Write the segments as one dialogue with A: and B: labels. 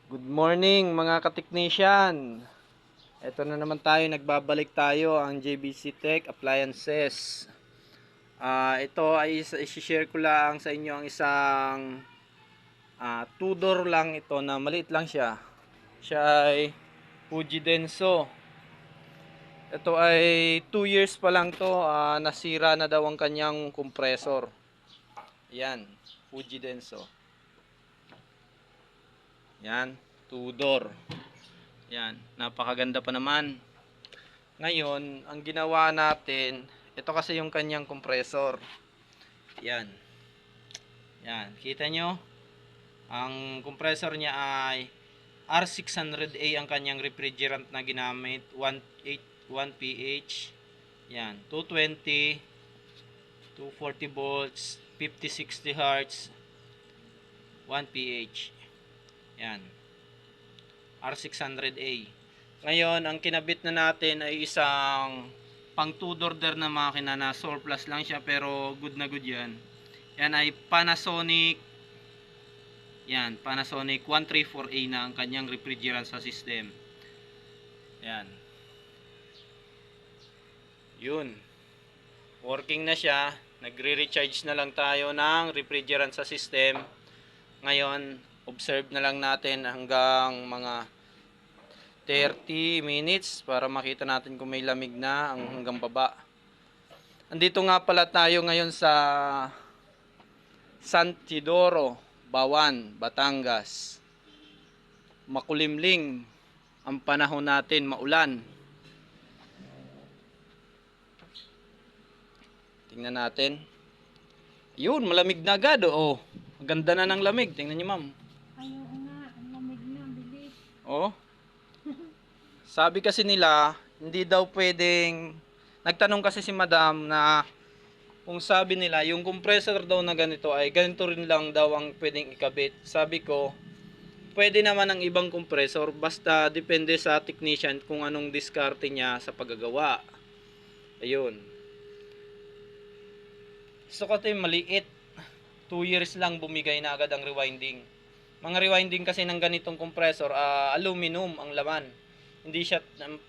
A: Good morning mga ka-technician. Ito na naman tayo, nagbabalik tayo ang JBC Tech Appliances. Ito ay i-share ko lang sa inyo ang isang two-door lang ito na maliit lang siya. Siya ay Fuji Denso. Ito ay 2 years pa lang to, nasira na daw ang kanyang compressor. Yan, Fuji Denso. Yan, two-door. Yan, napakaganda pa naman. Ngayon, ang ginawa natin, ito kasi yung kanyang compressor. Yan. Yan, kita nyo? Ang compressor niya ay R600A ang kanyang refrigerant na ginamit. 1 pH. Yan, 220, 240 volts, 50-60 Hz, 1 pH. Yan. R600A. Ngayon, ang kinabit na natin ay isang pang two-door na makina na surplus lang siya pero good na good yan. Yan ay Panasonic. Yan, Panasonic 134A na ang kanyang refrigerant sa system. Yan. Yun. Working na siya. Nagre-recharge na lang tayo ng refrigerant sa system. Ngayon, observe na lang natin hanggang mga 30 minutes para makita natin kung may lamig na ang hanggang baba. Andito nga pala tayo ngayon sa San Teodoro, Bawan, Batangas. Makulimlim ang panahon natin, maulan. Tingnan natin. Yun, malamig na agad. Oh, ganda na ng lamig. Tingnan niyo, ma'am.
B: Ayaw nga, ang lamig na, bilis.
A: Oh. Sabi kasi nila, hindi daw pwedeng, nagtanong kasi si madam na kung sabi nila, yung compressor daw na ganito ay ganito rin lang daw ang pwedeng ikabit. Sabi ko, pwede naman ang ibang compressor, basta depende sa technician kung anong diskarte niya sa paggagawa. Ayun. So kasi maliit, 2 years lang bumigay na agad ang rewinding. Mga rewinding kasi ng ganitong compressor, aluminum ang laman. Hindi siya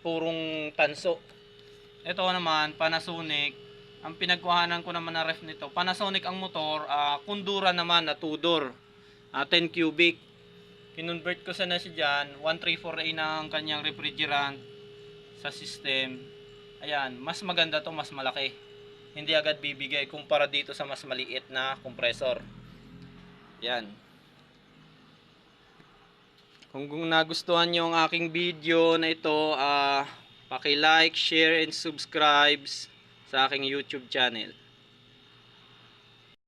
A: purong tanso. Ito naman, Panasonic. Ang pinagkuhanan ko naman na ref nito, Panasonic ang motor, Kundura naman na 2-door, 10 cubic. Kinonvert ko sana siya dyan, 134A na ang kanyang refrigerant sa system. Ayan, mas maganda to, mas malaki. Hindi agad bibigay kumpara dito sa mas maliit na compressor. Yan. Kung nagustuhan nyo ang aking video na ito, paki-like, share, and subscribe sa aking YouTube channel.